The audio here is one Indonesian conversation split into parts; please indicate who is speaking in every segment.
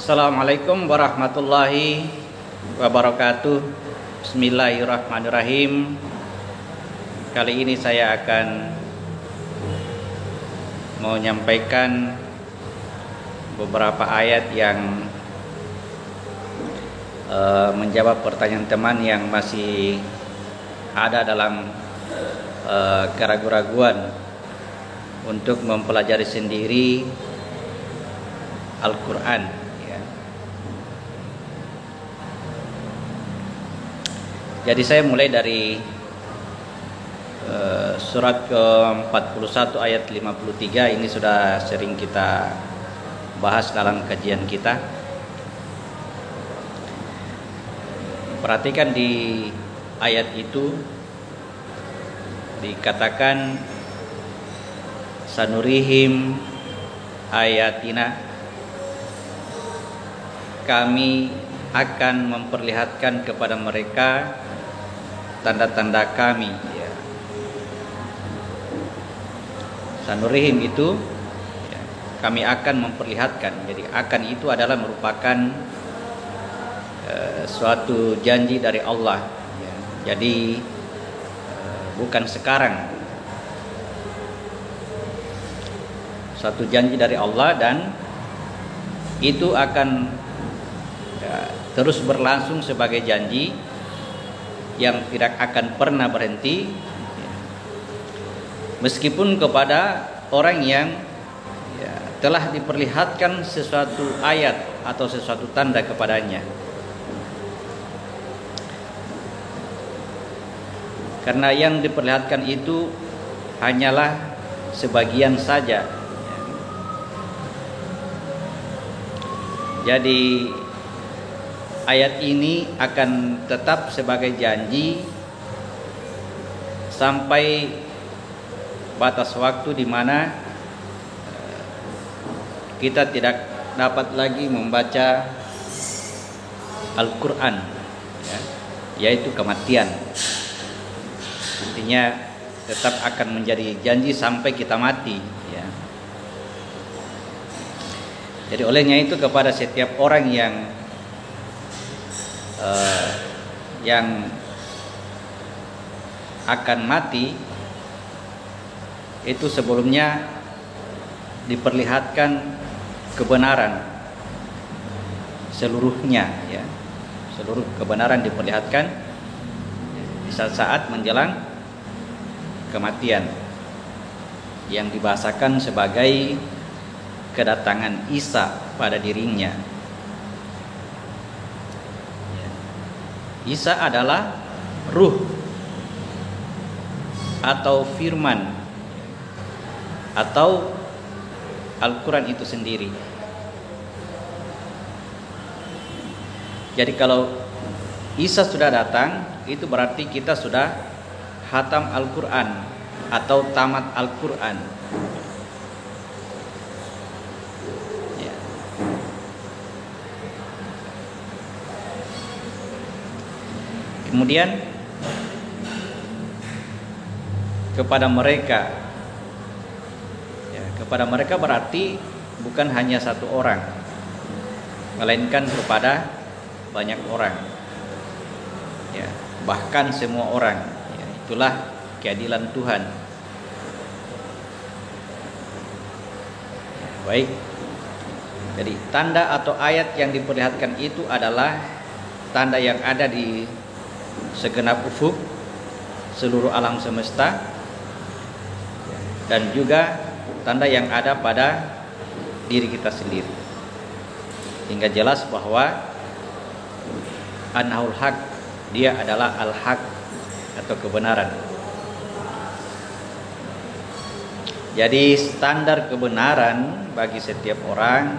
Speaker 1: Assalamualaikum warahmatullahi wabarakatuh. Bismillahirrahmanirrahim. Kali ini saya akan menyampaikan beberapa ayat yang menjawab pertanyaan teman yang masih ada dalam keraguan-raguan untuk mempelajari sendiri Al-Quran. Jadi saya mulai dari surat ke-41 ayat 53. Ini sudah sering kita bahas dalam kajian kita. Perhatikan di ayat itu dikatakan sanurihim ayatina, kami akan memperlihatkan kepada mereka tanda-tanda kami. Sanurihim itu kami akan memperlihatkan. Jadi akan itu adalah merupakan suatu janji dari Allah. Jadi bukan sekarang, suatu janji dari Allah, dan itu akan terus berlangsung sebagai janji yang tidak akan pernah berhenti, meskipun kepada orang yang telah diperlihatkan sesuatu ayat atau sesuatu tanda kepadanya. Karena yang diperlihatkan itu hanyalah sebagian saja. Jadi ayat ini akan tetap sebagai janji sampai batas waktu di mana kita tidak dapat lagi membaca Al-Quran, yaitu kematian. Artinya tetap akan menjadi janji sampai kita mati. Jadi olehnya itu kepada setiap orang yang akan mati itu sebelumnya diperlihatkan kebenaran seluruhnya, seluruh kebenaran diperlihatkan di saat-saat menjelang kematian yang dibahasakan sebagai kedatangan Isa pada dirinya. Isa adalah ruh atau firman atau Al-Quran itu sendiri. Jadi kalau Isa sudah datang, itu berarti kita sudah khatam Al-Quran atau tamat Al-Quran. Kemudian kepada mereka berarti bukan hanya satu orang, melainkan kepada banyak orang, bahkan semua orang. Itulah keadilan Tuhan. Baik. Jadi tanda atau ayat yang diperlihatkan itu adalah tanda yang ada di segenap ufuk seluruh alam semesta, dan juga tanda yang ada pada diri kita sendiri, hingga jelas bahwa An-Nahul Haq, dia adalah Al-Haq atau kebenaran. Jadi standar kebenaran bagi setiap orang,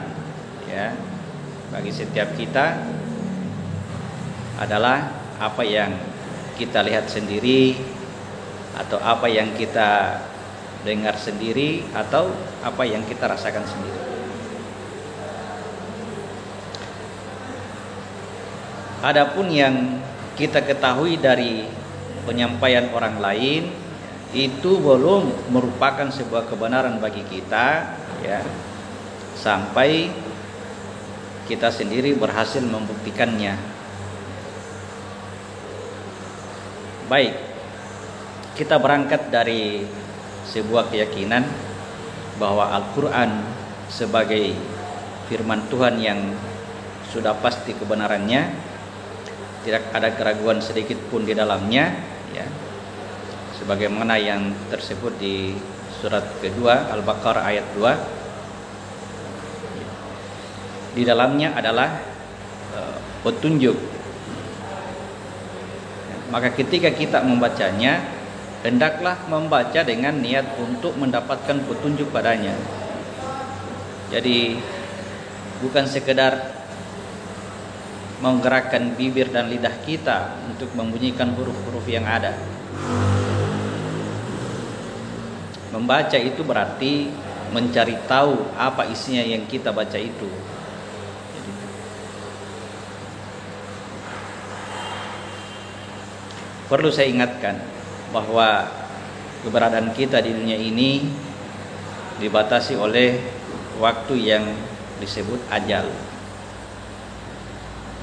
Speaker 1: bagi setiap kita adalah apa yang kita lihat sendiri, atau apa yang kita dengar sendiri, atau apa yang kita rasakan sendiri. Adapun yang kita ketahui dari penyampaian orang lain, itu belum merupakan sebuah kebenaran bagi kita, sampai kita sendiri berhasil membuktikannya. Baik, kita berangkat dari sebuah keyakinan bahwa Al-Quran sebagai firman Tuhan yang sudah pasti kebenarannya, tidak ada keraguan sedikit pun di dalamnya, ya. Sebagaimana yang tersebut di surat kedua Al-Baqarah ayat 2. Di dalamnya adalah petunjuk. Maka ketika kita membacanya, hendaklah membaca dengan niat untuk mendapatkan petunjuk padanya. Jadi bukan sekedar menggerakkan bibir dan lidah kita untuk membunyikan huruf-huruf yang ada. Membaca itu berarti mencari tahu apa isinya yang kita baca itu. Perlu saya ingatkan bahwa keberadaan kita di dunia ini dibatasi oleh waktu yang disebut ajal.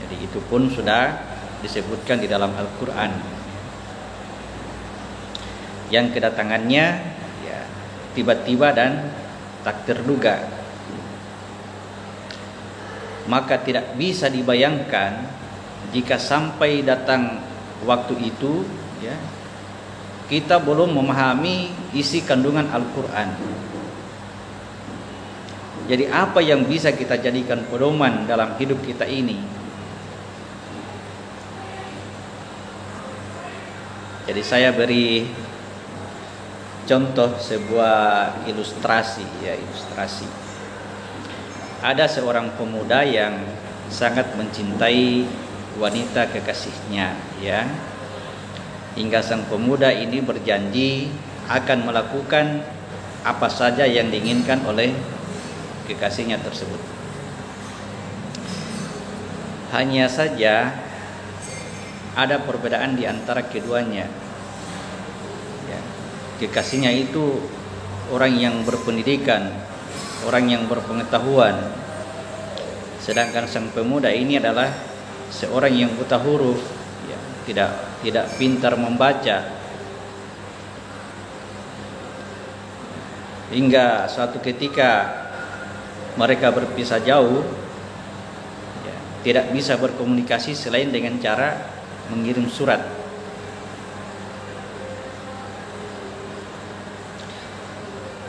Speaker 1: Jadi itu pun sudah disebutkan di dalam Al-Quran, yang kedatangannya ya tiba-tiba dan tak terduga. Maka tidak bisa dibayangkan jika sampai datang waktu itu, ya, kita belum memahami isi kandungan Al-Quran. Jadi apa yang bisa kita jadikan pedoman dalam hidup kita ini? Jadi saya beri contoh sebuah ilustrasi, ya, ilustrasi. Ada seorang pemuda yang sangat mencintai wanita kekasihnya, ya, hingga sang pemuda ini berjanji akan melakukan apa saja yang diinginkan oleh kekasihnya tersebut. Hanya saja ada perbedaan di antara keduanya, ya. Kekasihnya itu orang yang berpendidikan, orang yang berpengetahuan, sedangkan sang pemuda ini adalah seorang yang buta huruf, ya, tidak pintar membaca. Hingga suatu ketika mereka berpisah jauh, ya, tidak bisa berkomunikasi selain dengan cara mengirim surat.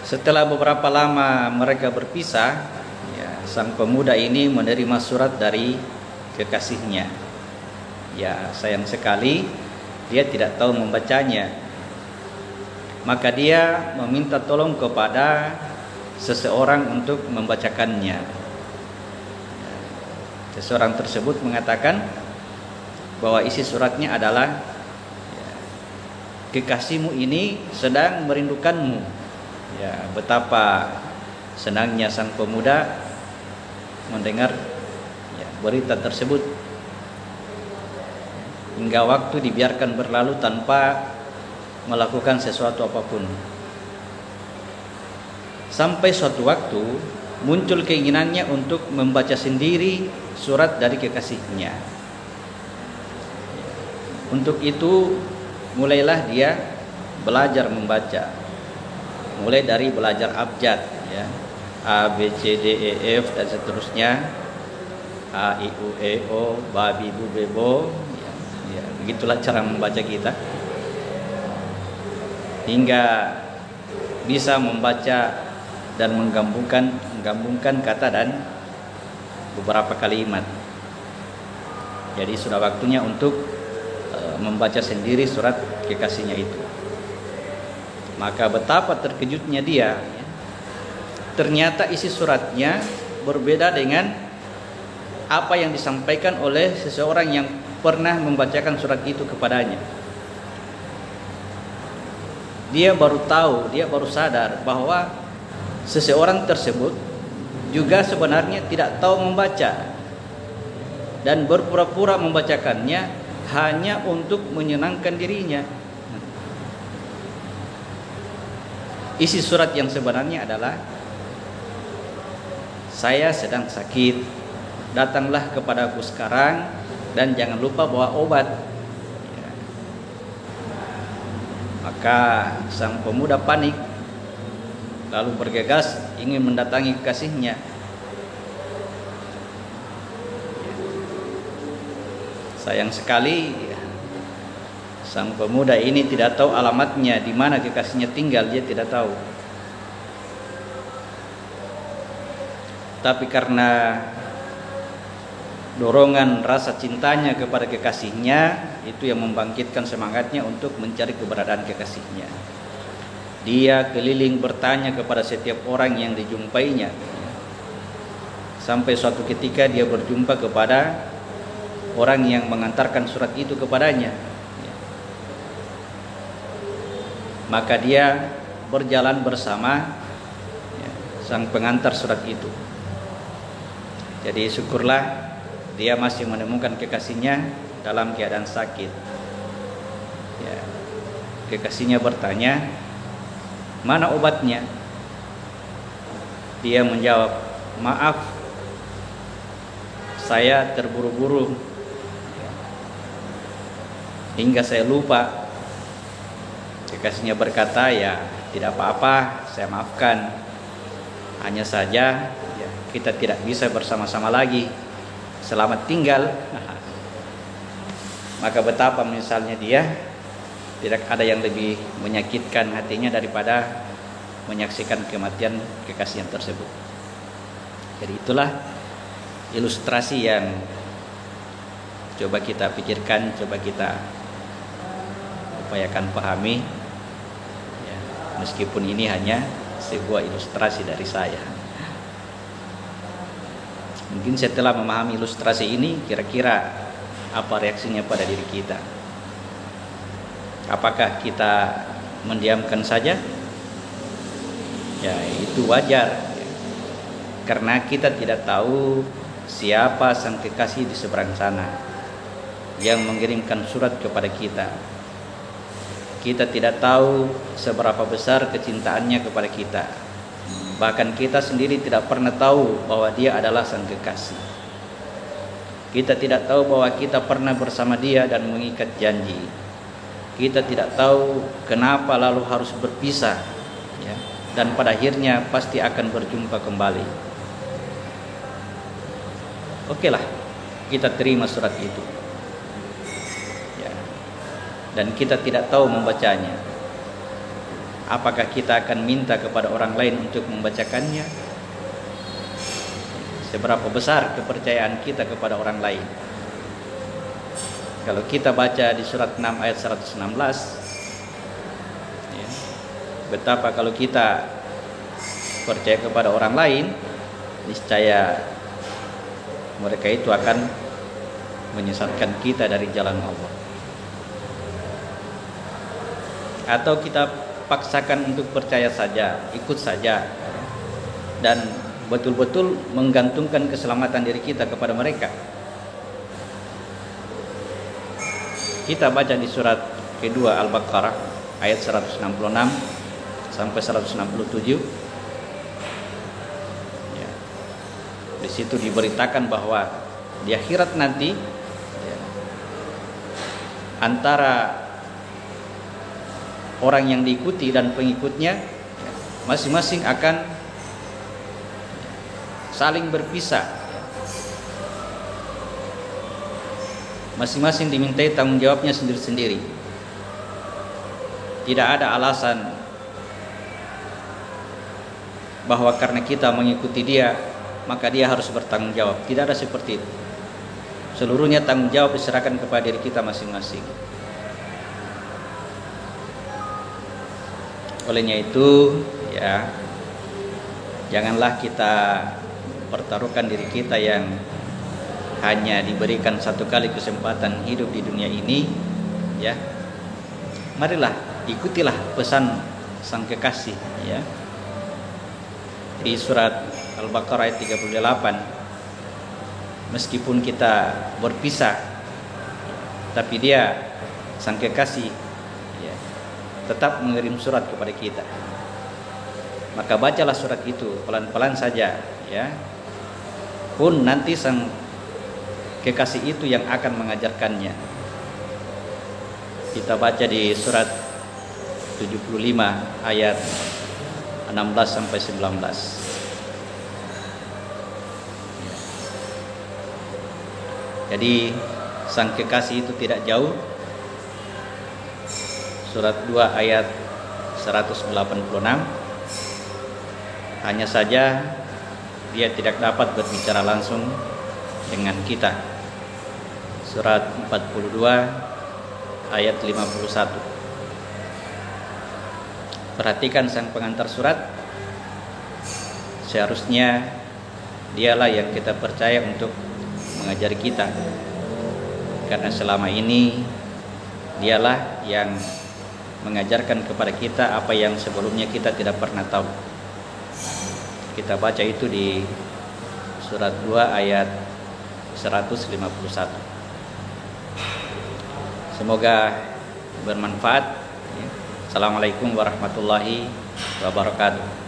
Speaker 1: Setelah beberapa lama mereka berpisah, ya, sang pemuda ini menerima surat dari kekasihnya. Ya, sayang sekali dia tidak tahu membacanya. Maka dia meminta tolong kepada seseorang untuk membacakannya. Seseorang tersebut mengatakan bahwa isi suratnya adalah, ya, kekasihmu ini sedang merindukanmu. Ya, betapa senangnya sang pemuda mendengar berita tersebut, hingga waktu dibiarkan berlalu tanpa melakukan sesuatu apapun. Sampai suatu waktu muncul keinginannya untuk membaca sendiri surat dari kekasihnya. Untuk itu mulailah dia belajar membaca, mulai dari belajar abjad, ya, A, B, C, D, E, F dan seterusnya, A, I, U, E, O, Babi, Bu, Bebo, ya, begitulah cara membaca kita, hingga bisa membaca dan menggabungkan kata dan beberapa kalimat. Jadi sudah waktunya untuk membaca sendiri surat kekasihnya itu. Maka betapa terkejutnya dia, ya. Ternyata isi suratnya berbeda dengan apa yang disampaikan oleh seseorang yang pernah membacakan surat itu kepadanya. Dia baru tahu, dia baru sadar bahwa seseorang tersebut juga sebenarnya tidak tahu membaca dan berpura-pura membacakannya hanya untuk menyenangkan dirinya. Isi surat yang sebenarnya adalah, saya sedang sakit, datanglah kepadaku sekarang dan jangan lupa bawa obat. Ya. Maka sang pemuda panik, lalu bergegas ingin mendatangi kekasihnya. Sayang sekali, sang pemuda ini tidak tahu alamatnya, di mana kekasihnya tinggal, dia tidak tahu. Tapi karena dorongan rasa cintanya kepada kekasihnya, itu yang membangkitkan semangatnya untuk mencari keberadaan kekasihnya. Dia keliling bertanya kepada setiap orang yang dijumpainya, sampai suatu ketika dia berjumpa kepada orang yang mengantarkan surat itu kepadanya. Maka dia berjalan bersama sang pengantar surat itu. Jadi syukurlah dia masih menemukan kekasihnya dalam keadaan sakit. Ya. Kekasihnya bertanya, mana obatnya? Dia menjawab, maaf, saya terburu-buru hingga saya lupa. Kekasihnya berkata, ya tidak apa-apa, saya maafkan. Hanya saja ya, kita tidak bisa bersama-sama lagi. Selamat tinggal. Maka betapa misalnya dia, tidak ada yang lebih menyakitkan hatinya daripada menyaksikan kematian kekasih yang tersebut. Jadi itulah ilustrasi yang coba kita pikirkan, coba kita upayakan pahami ya, meskipun ini hanya sebuah ilustrasi dari saya. Mungkin setelah memahami ilustrasi ini, kira-kira apa reaksinya pada diri kita? Apakah kita mendiamkan saja? Ya, itu wajar, karena kita tidak tahu siapa sang kekasih di seberang sana yang mengirimkan surat kepada kita. Kita tidak tahu seberapa besar kecintaannya kepada kita. Bahkan kita sendiri tidak pernah tahu bahwa dia adalah sang kekasih. Kita tidak tahu bahwa kita pernah bersama dia dan mengikat janji. Kita tidak tahu kenapa lalu harus berpisah ya, dan pada akhirnya pasti akan berjumpa kembali. Okelah, kita terima surat itu ya, dan kita tidak tahu membacanya. Apakah kita akan minta kepada orang lain untuk membacakannya? Seberapa besar kepercayaan kita kepada orang lain? Kalau kita baca di surat 6 ayat 116 ya, betapa kalau kita percaya kepada orang lain, niscaya mereka itu akan menyesatkan kita dari jalan Allah. Atau kita paksakan untuk percaya saja, ikut saja, dan betul-betul menggantungkan keselamatan diri kita kepada mereka. Kita baca di surat kedua Al-Baqarah ayat 166 sampai 167 ya. Di situ diberitakan bahwa di akhirat nanti ya, antara orang yang diikuti dan pengikutnya ya, masing-masing akan saling berpisah. Masing-masing dimintai tanggung jawabnya sendiri-sendiri. Tidak ada alasan bahwa karena kita mengikuti dia maka dia harus bertanggung jawab. Tidak ada seperti itu. Seluruhnya tanggung jawab diserahkan kepada diri kita masing-masing. Olehnya itu ya, janganlah kita pertaruhkan diri kita yang hanya diberikan satu kali kesempatan hidup di dunia ini ya. Marilah ikutilah pesan sang kekasih ya. Di surat Al-Baqarah ayat 38, meskipun kita berpisah tapi dia sang kekasih ya, tetap mengirim surat kepada kita. Maka bacalah surat itu pelan-pelan saja ya. Pun nanti sang kekasih itu yang akan mengajarkannya. Kita baca di surat 75 ayat 16 sampai 19. Jadi sang kekasih itu tidak jauh. Surat 2 ayat 186. Hanya saja dia tidak dapat berbicara langsung dengan kita. Surat 42 ayat 51. Perhatikan sang pengantar surat. Seharusnya dialah yang kita percaya untuk mengajari kita, karena selama ini dialah yang mengajarkan kepada kita apa yang sebelumnya kita tidak pernah tahu. Kita baca itu di surat 2 ayat 151. Semoga bermanfaat. Assalamualaikum warahmatullahi wabarakatuh.